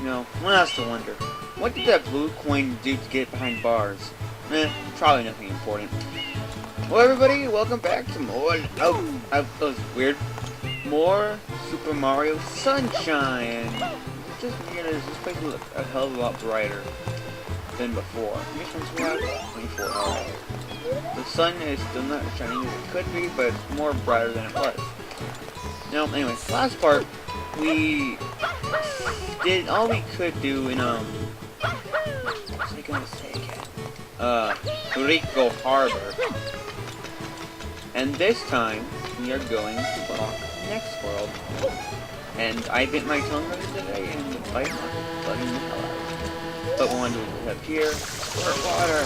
You know, one has to wonder, what did that blue coin do to get behind bars? Probably nothing important. Well, everybody, welcome back to more. Oh, that was weird. More Super Mario Sunshine. Just weird as this place looks a hell of a lot brighter than before. How many suns we have? 24. Alright. The sun is still not as shining as it could be, but it's more brighter than it was. Now, anyway, last part, we did all we could do in, what's I gonna say again? Rico Harbor. And this time, we are going to Block Next World. And I bit my tongue earlier today, and the bite mark bugging the hell out. But one is up here, squirt water.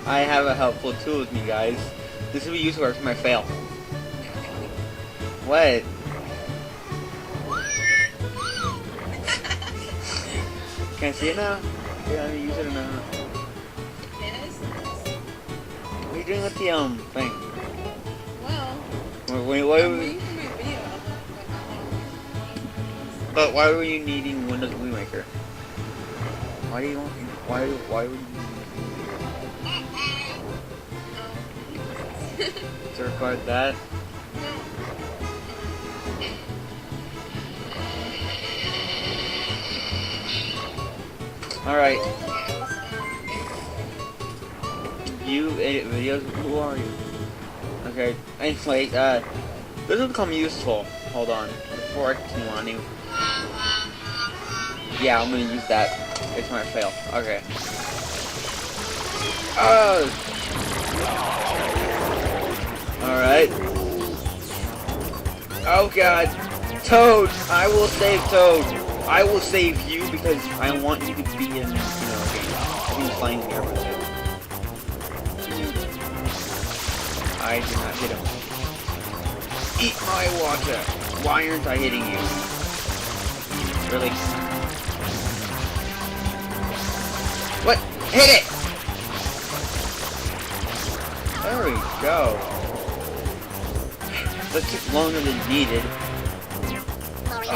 I have a helpful tool with me, guys. This will be useful for my fail. What? Can I see it now? Can I use it or not? Yes. What are you doing with the thing? Well, Why I'm were waiting for my video. But why were you needing Windows Movie Maker? Why do you want? Why would you? To record that? Alright. You edit videos? Who are you? Okay, anyway, this will become useful. Hold on. Before I continue on, yeah, I'm gonna use that. It's my fail. Okay. Oh! Alright. Oh god. Toad! I will save Toad! I will save you because I want you to be in, you know, game. I think flying here with you. I did not hit him. Eat my water! Why aren't I hitting you? Really? What? Hit it! There we go. That took longer than needed.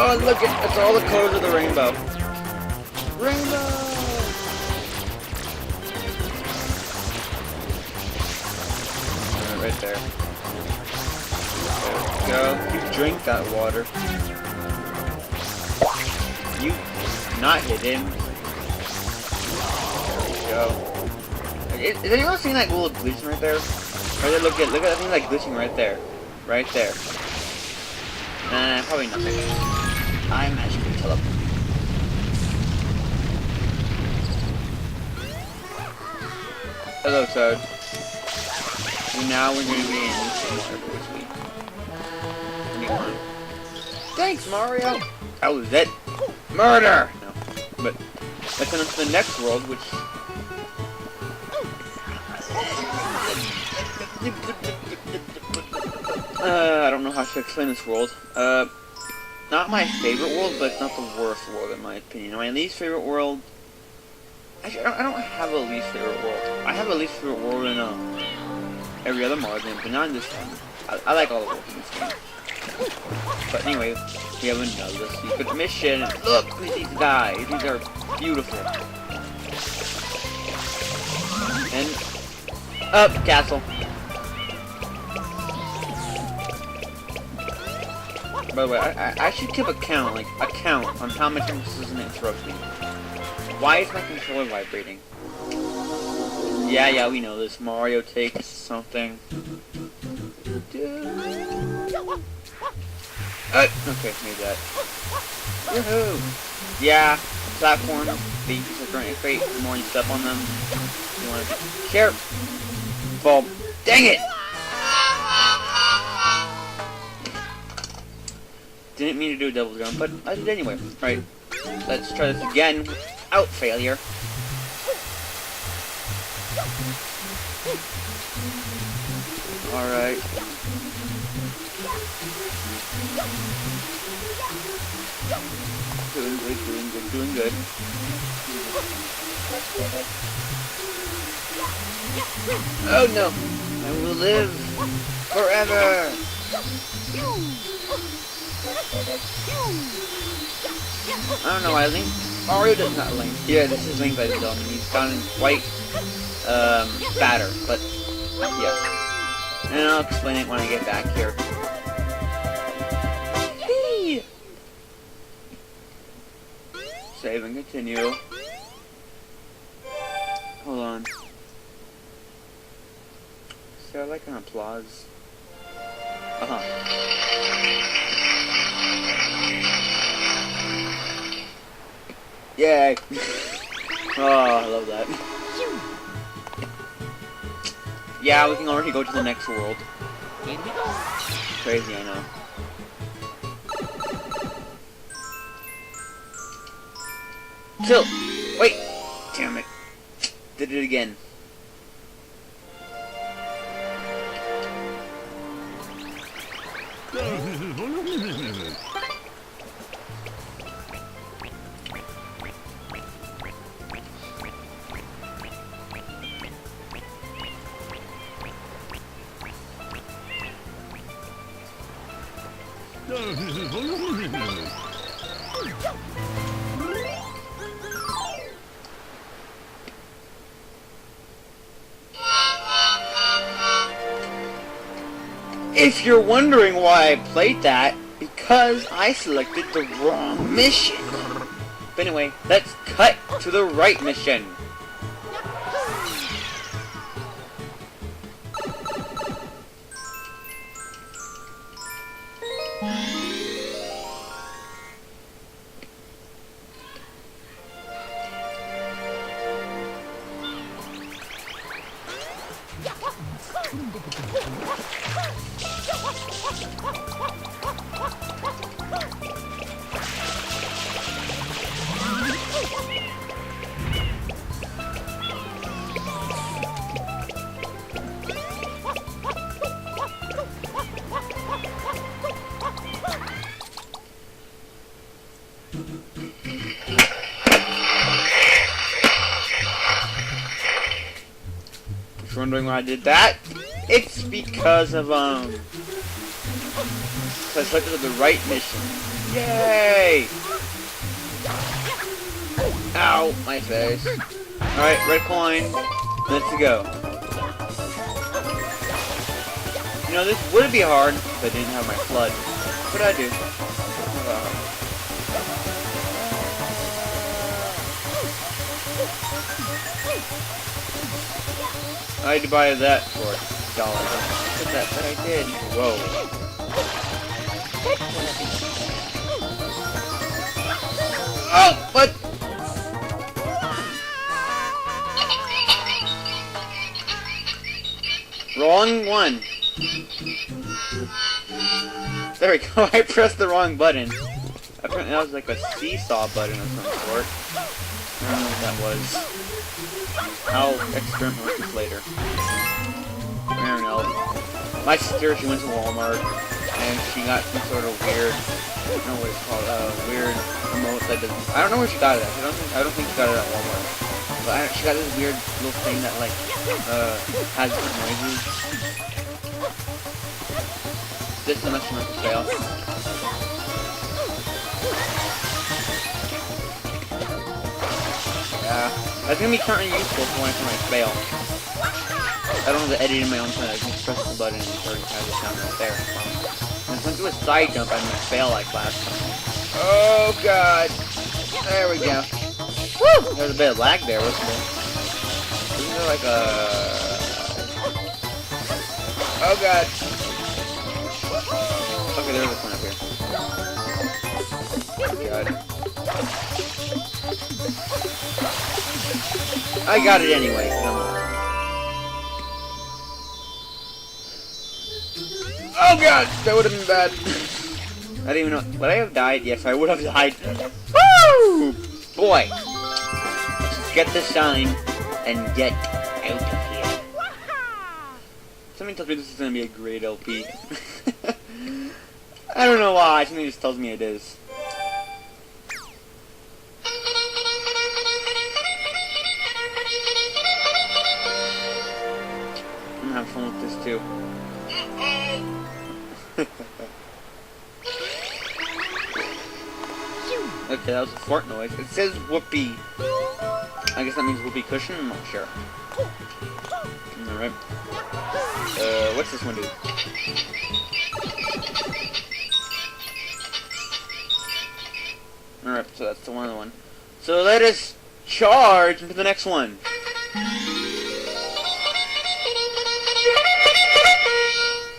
Oh, look, it's all the colors of the rainbow. Rainbow! Right there. There we go. You drink that water. You not hit him. There we go. Is anyone seeing that little glitching right there? Right there, look at that thing like glitching right there. Right there. Nah, probably nothing. I magically teleport. Hello, Toad. And now we're gonna be in this week. Thanks, Mario! That was it. Murder! No. But let's go to the next world, which... I don't know how to explain this world. Not my favorite world, but it's not the worst world in my opinion. My least favorite world... Actually, I don't have a least favorite world. I have a least favorite world in every other Mario game, but not in this one. I like all the worlds in this game. But anyway, we have another secret mission. Look at these guys. These are beautiful. And... up, castle. By the way, I should keep a count on how much this is interrupting. Why is my controller vibrating? Yeah, we know this. Mario takes something. Okay, made that. Woohoo! Yeah, platforms, these are going to create the more you step on them. You want to be careful. Dang it! Didn't mean to do a double jump, but I did anyway. Right, let's try this again without failure. Alright. Doing good. Oh no! I will live forever! I don't know why Link... Mario does not Link. Yeah, this is Link by himself. He's gotten quite, fatter, but, yeah. And I'll explain it when I get back here. Save and continue. Hold on. Is there like an applause? Uh-huh. Yay! Oh, I love that. Yeah, we can already go to the next world. Crazy, I know. Chill! Wait! Damn it. Did it again. If you're wondering why I played that, because I selected the wrong mission. But anyway, let's cut to the right mission. If you're wondering why I did that, it's because of, because I selected the right mission. Yay! Ow, my face. Alright, red coin. Let's go. You know, this would be hard if I didn't have my flood. But I do. I had to buy that for $1. Look at that, but I did. Whoa. Oh, what? Wrong one. There we go. I pressed the wrong button. Apparently that was like a seesaw button of some sort. I don't know what that was. I'll experiment with this later. I don't know. My sister, she went to Walmart and she got some sort of weird, I don't know what it's called, weird remote that doesn't, I don't know where she got it at. I don't think she got it at Walmart. But she got this weird little thing that like, has different noises. This is much to fail. Yeah. That's gonna be kind of useful for when I fail. I don't have to edit in my own time. I can just press the button and it already has the sound right there. And if I do a side jump, I'm gonna fail like last time. Oh god! There we go. Woo! There's a bit of lag there, wasn't there? Isn't there like a... Oh god! Okay, there's this one up here. Oh god. I got it anyway. Oh god, that would have been bad. I didn't even know. Would I have died? Yes, I would have died. Woo! Boy. Let's get the sign and get out of here. Something tells me this is going to be a great LP. I don't know why. Something just tells me it is. Okay, that was a fart noise. It says whoopee. I guess that means whoopee cushion? I'm not sure. Alright. What's this one do? Alright, so that's the one. So let us charge into the next one.